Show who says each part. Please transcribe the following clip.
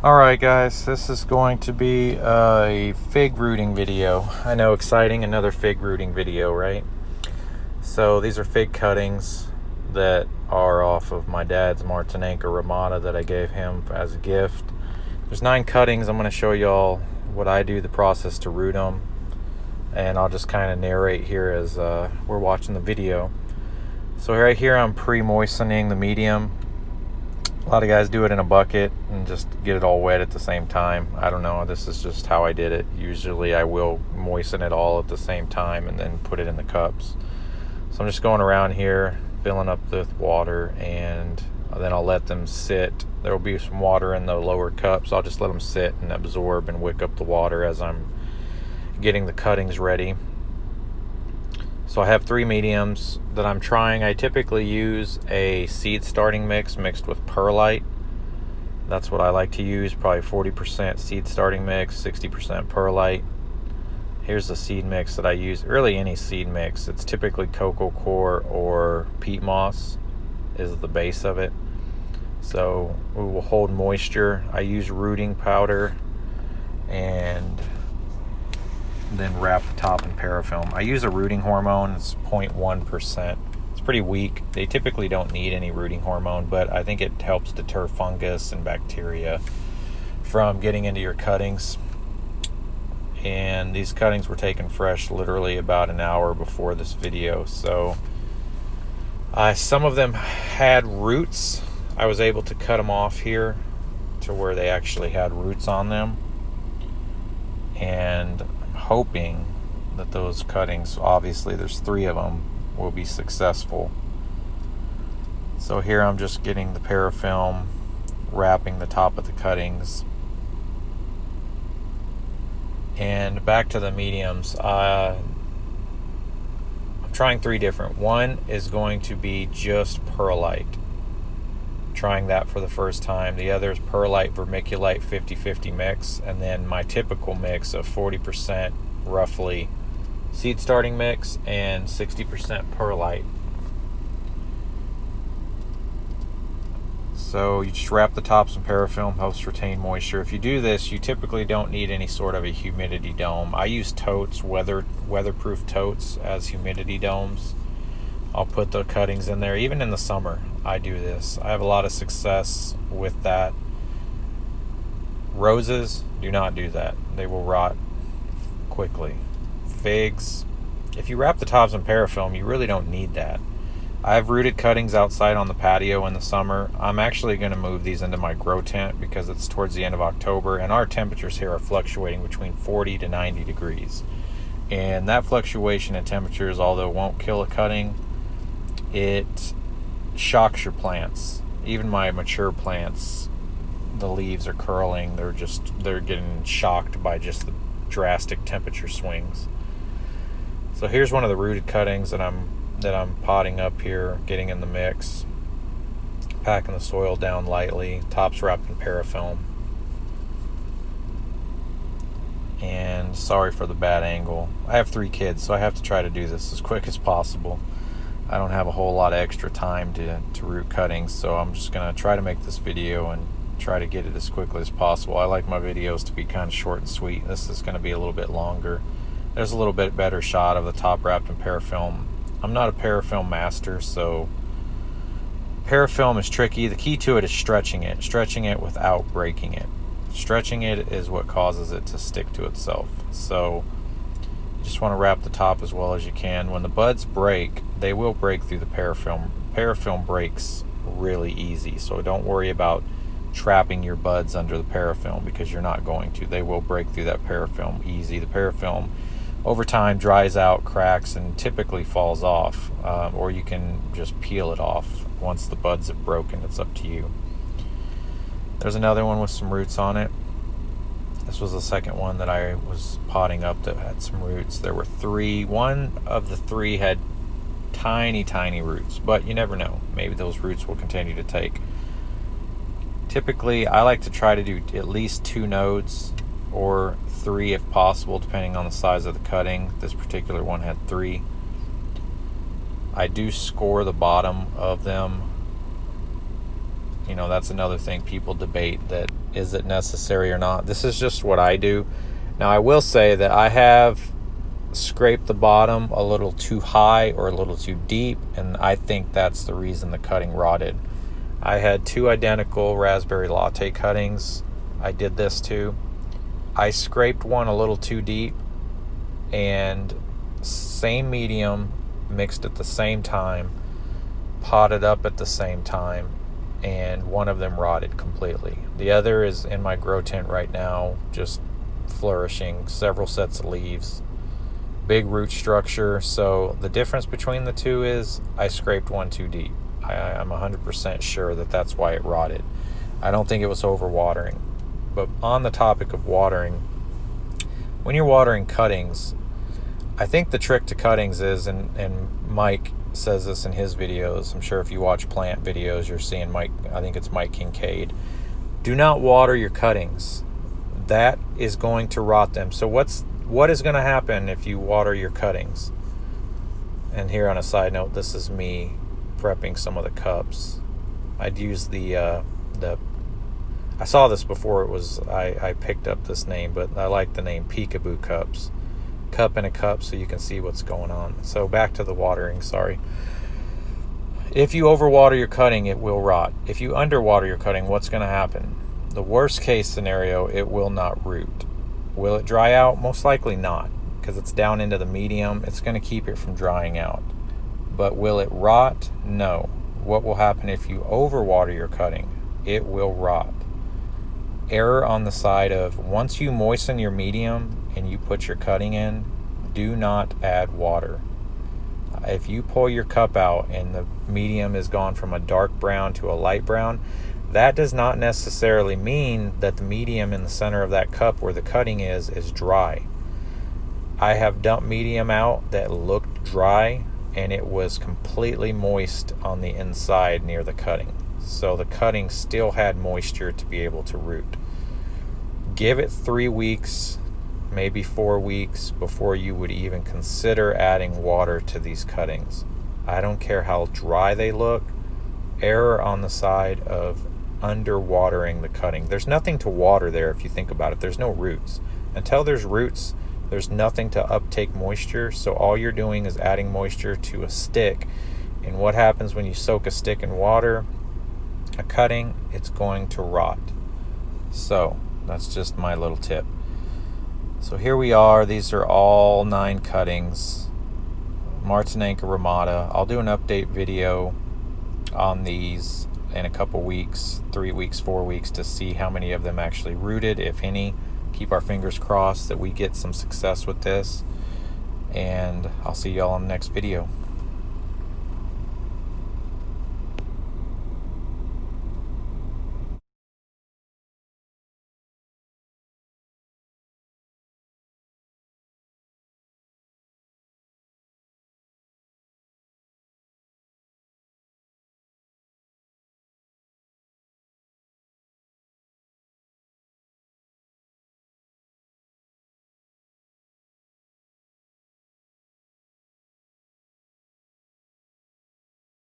Speaker 1: Alright guys, this is going to be a fig rooting video. I know, exciting, another fig rooting video, right? So these are fig cuttings that are off of my dad's Martinenca Rimada that I gave him as a gift. There's 9 cuttings. I'm going to show y'all what I do, the process to root them, and I'll just kind of narrate here as we're watching the video. So right here I'm pre-moistening the medium. A lot of guys do it in a bucket and just get it all wet at the same time. I don't know, this is just how I did it. Usually I will moisten it all at the same time and then put it in the cups. So I'm just going around here filling up with water, and then I'll let them sit. There will be some water in the lower cups. I'll just let them sit and absorb and wick up the water as I'm getting the cuttings ready. So I have 3 mediums that I'm trying. I typically use a seed starting mix mixed with perlite. That's what I like to use, probably 40% seed starting mix, 60% perlite. Here's the seed mix that I use, really any seed mix. It's typically cocoa coir or peat moss is the base of it. So we will hold moisture. I use rooting powder and then wrap the top in parafilm. I use a rooting hormone. It's 0.1%. It's pretty weak. They typically don't need any rooting hormone, but I think it helps deter fungus and bacteria from getting into your cuttings. And these cuttings were taken fresh literally about an hour before this video. So some of them had roots. I was able to cut them off here to where they actually had roots on them. And hoping that those cuttings, obviously there's 3 of them, will be successful. So here I'm just getting the parafilm, wrapping the top of the cuttings. And back to the mediums. I'm trying 3 different. One is going to be just perlite. Trying that for the first time. The other is perlite vermiculite 50-50 mix, and then my typical mix of 40% roughly seed starting mix and 60% perlite. So you just wrap the tops in parafilm, helps retain moisture. If you do this, you typically don't need any sort of a humidity dome. I use totes, weatherproof totes as humidity domes. I'll put the cuttings in there. Even in the summer, I do this. I have a lot of success with that. Roses, do not do that. They will rot quickly. Figs, if you wrap the tops in parafilm, you really don't need that. I've rooted cuttings outside on the patio in the summer. I'm actually going to move these into my grow tent because it's towards the end of October, and our temperatures here are fluctuating between 40 to 90 degrees. And that fluctuation in temperatures, although it won't kill a cutting, it shocks your plants. Even my mature plants, the leaves are curling. They're getting shocked by just the drastic temperature swings. So here's one of the rooted cuttings that I'm potting up here, getting in the mix, packing the soil down lightly, tops wrapped in parafilm. And sorry for the bad angle. I have 3 kids, so I have to try to do this as quick as possible. I don't have a whole lot of extra time to root cuttings, so I'm just going to try to make this video and try to get it as quickly as possible. I like my videos to be kind of short and sweet. This is going to be a little bit longer. There's a little bit better shot of the top wrapped in parafilm. I'm not a parafilm master, so parafilm is tricky. The key to it is stretching it without breaking it. Stretching it is what causes it to stick to itself. So you just want to wrap the top as well as you can. When the buds break, they will break through the parafilm. Parafilm breaks really easy, so don't worry about trapping your buds under the parafilm because you're not going to. They will break through that parafilm easy. The parafilm over time dries out, cracks, and typically falls off, or you can just peel it off once the buds have broken. It's up to you. There's another one with some roots on it. This was the second one that I was potting up that had some roots. There were 3. One of the 3 had tiny roots, but you never know. Maybe those roots will continue to take. Typically, I like to try to do at least 2 nodes or 3 if possible, depending on the size of the cutting. This particular one had 3. I do score the bottom of them You know, that's another thing people debate, that is it necessary or not. This is just what I do. Now, I will say that I have scraped the bottom a little too high or a little too deep, and I think that's the reason the cutting rotted. I had 2 identical raspberry latte cuttings I did this to. I scraped one a little too deep, and same medium mixed at the same time, potted up at the same time, and one of them rotted completely. The other is in my grow tent right now, just flourishing, several sets of leaves, big root structure. So the difference between the two is I scraped one too deep. I'm 100% sure that that's why it rotted. I don't think it was overwatering. But on the topic of watering, when you're watering cuttings, I think the trick to cuttings is, and Mike says this in his videos, I'm sure if you watch plant videos, you're seeing Mike, I think it's Mike Kincaid, do not water your cuttings. That is going to rot them. So what is going to happen if you water your cuttings? And here on a side note, this is me prepping some of the cups. I'd use the I saw this before it was, I picked up this name, but I like the name Peekaboo cups. Cup in a cup so you can see what's going on. So back to the watering, sorry. If you overwater your cutting, it will rot. If you underwater your cutting, what's going to happen? The worst case scenario, it will not root. Will it dry out? Most likely not, because it's down into the medium. It's going to keep it from drying out. But will it rot? No. What will happen if you overwater your cutting? It will rot. Error on the side of, once you moisten your medium and you put your cutting in, do not add water. If you pull your cup out and the medium is gone from a dark brown to a light brown, that does not necessarily mean that the medium in the center of that cup where the cutting is dry. I have dumped medium out that looked dry, and it was completely moist on the inside near the cutting. So the cutting still had moisture to be able to root. Give it 3 weeks, maybe 4 weeks before you would even consider adding water to these cuttings. I don't care how dry they look. Error on the side of underwatering the cutting. There's nothing to water there if you think about it. There's no roots. Until there's roots, there's nothing to uptake moisture. So all you're doing is adding moisture to a stick. And what happens when you soak a stick in water, a cutting, it's going to rot. So that's just my little tip. So here we are. These are all 9 cuttings. Martinenca Rimada. I'll do an update video on these in a couple weeks, 3 weeks, 4 weeks, to see how many of them actually rooted, if any. Keep our fingers crossed that we get some success with this. And I'll see y'all on the next video.